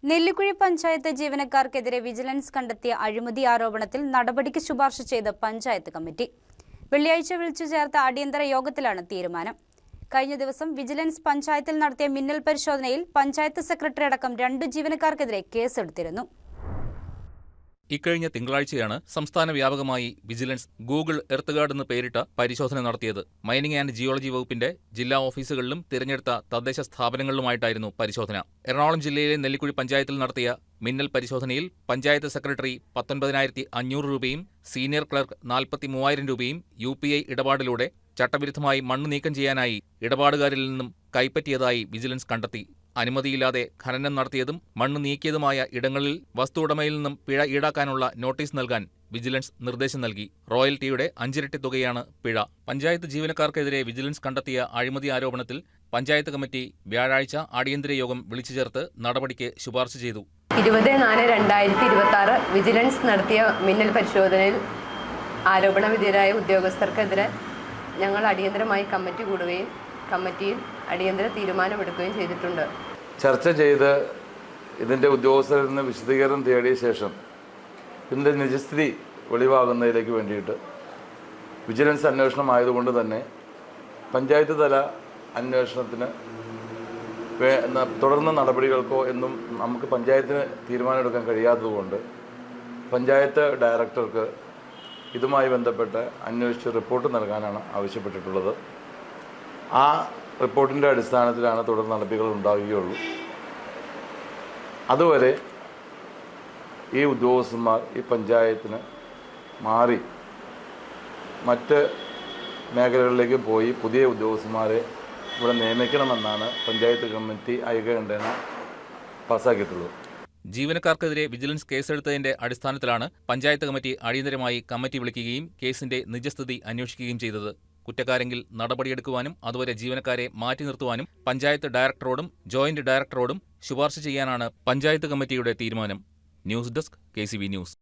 Nellikuzhi panchayat ജീവനക്കാർക്കെതിരെ vigilance കണ്ടെത്തിയ അഴിമതി ആരോപണത്തിൽ നടപടിക്ക് ശുപാർശ ചെയ്ത് പഞ്ചായത്ത് കമ്മിറ്റി. വെള്ളിയാഴ്ച വിളിച്ചു ചേർത്ത അടിയന്തര യോഗത്തിലാണ് തീരുമാനം. കഴിഞ്ഞ ദിവസം വിജിലൻസ് പഞ്ചായത്തിൽ നടത്തിയ മിന്നൽ പരിശോധനയിൽ പഞ്ചായത്ത് സെക്രട്ടറി അടക്കം 2 ജീവനക്കാർക്കെതിരെ കേസെടുത്തിരുന്നു. ഇക്കഴിഞ്ഞ തിങ്കളാഴ്ചയാണ് സംസ്ഥാന വ്യാപകമായി വിജിലൻസ് ഗൂഗിൾ എർത്ത് ഗാർഡ് എന്ന് പേരിട്ട പരിശോധന നടത്തിയത്. മൈനിംഗ് ആൻഡ് ജിയോളജി വകുപ്പിന്റെ ജില്ലാ ഓഫീസുകളിലും തിരഞ്ഞെടുത്ത തദ്ദേശ സ്ഥാപനങ്ങളിലുമായിട്ടായിരുന്നു പരിശോധന. എറണാകുളം ജില്ലയിലെ നെല്ലിക്കുഴി പഞ്ചായത്തിൽ നടത്തിയ മിന്നൽ പരിശോധനയിൽ പഞ്ചായത്ത് സെക്രട്ടറി 19,500 രൂപയും സീനിയർ ക്ലർക്ക് 43,000 രൂപയും UPI ഇടപാടിലൂടെ ചട്ടവിരുദ്ധമായി മണ്ണ് നീക്കം ചെയ്യാനായി ഇടപാടുകാരിൽ നിന്നും കൈപ്പറ്റിയതായി വിജിലൻസ് കണ്ടെത്തി. അനുമതിയില്ലാതെ ഖനനം നടത്തിയതും മണ്ണ് നീക്കിയതുമായ ഇടങ്ങളിൽ വസ്തു ഉടമയിൽ നിന്നും പിഴ ഈടാക്കാനുള്ള നോട്ടീസ് നൽകാൻ വിജിലൻസ് നിർദ്ദേശം നൽകി. റോയൽറ്റിയുടെ 5 ഇരട്ടി തുകയാണ് പിഴ. പഞ്ചായത്ത് ജീവനക്കാർക്കെതിരെ വിജിലൻസ് കണ്ടെത്തിയ അഴിമതി ആരോപണത്തിൽ പഞ്ചായത്ത് കമ്മിറ്റി വ്യാഴാഴ്ച അടിയന്തര യോഗം വിളിച്ചു ചേർത്ത് നടപടിക്ക് ശുപാർശ ചെയ്തു. 20/4/2026 വിജിലൻസ് നടത്തിയ മിന്നൽ പരിശോധനയിൽ ആരോപണ വിധേയരായ ഉദ്യോഗസ്ഥർക്കെതിരെ ഞങ്ങൾ അടിയന്തരമായി കമ്മിറ്റി കൂടുകയും കമ്മിറ്റിയിൽ അടിയന്തര തീരുമാനമെടുക്കുകയും ചെയ്തിട്ടുണ്ട്. ചർച്ച ചെയ്ത് ഇതിൻ്റെ ഉദ്യോഗസ്ഥരിൽ നിന്ന് വിശദീകരണം തേടിയ ശേഷം ഇതിൻ്റെ നിജസ്ഥിതി വെളിവാകുന്നതിലേക്ക് വേണ്ടിയിട്ട് വിജിലൻസ് അന്വേഷണമായതുകൊണ്ട് തന്നെ പഞ്ചായത്ത് തല അന്വേഷണത്തിന് തുടർന്ന നടപടികൾക്കോ എന്നും നമുക്ക് പഞ്ചായത്തിന് തീരുമാനമെടുക്കാൻ കഴിയാത്തതുകൊണ്ട് പഞ്ചായത്ത് ഡയറക്ടർക്ക് ഇതുമായി ബന്ധപ്പെട്ട് അന്വേഷിച്ച് റിപ്പോർട്ട് നൽകാനാണ് ആവശ്യപ്പെട്ടിട്ടുള്ളത്. ആ റിപ്പോർട്ടിൻ്റെ അടിസ്ഥാനത്തിലാണ് തുടർ നടപടികൾ ഉണ്ടാവുകയുള്ളൂ. അതുവരെ ഈ ഉദ്യോഗസ്ഥന്മാർ ഈ പഞ്ചായത്തിന് മാറി മറ്റ് മേഖലകളിലേക്ക് പോയി പുതിയ ഉദ്യോഗസ്ഥന്മാരെ ഇവിടെ നിയമിക്കണമെന്നാണ് പഞ്ചായത്ത് കമ്മിറ്റി ഐക്യകണ്ഠേന പാസ്സാക്കിയിട്ടുള്ളത്. ജീവനക്കാർക്കെതിരെ വിജിലൻസ് കേസെടുത്തതിന്റെ അടിസ്ഥാനത്തിലാണ് പഞ്ചായത്ത് കമ്മിറ്റി അടിയന്തരമായി കമ്മിറ്റി വിളിക്കുകയും കേസിന്റെ നിജസ്ഥിതി അന്വേഷിക്കുകയും ചെയ്തത്. കുറ്റക്കാരെങ്കിൽ നടപടിയെടുക്കുവാനും അതുവരെ ജീവനക്കാരെ മാറ്റി നിർത്തുവാനും പഞ്ചായത്ത് ഡയറക്ടറോടും ജോയിന്റ് ഡയറക്ടറോടും ശുപാർശ ചെയ്യാനാണ് പഞ്ചായത്ത് കമ്മിറ്റിയുടെ തീരുമാനം. News desk KCV news.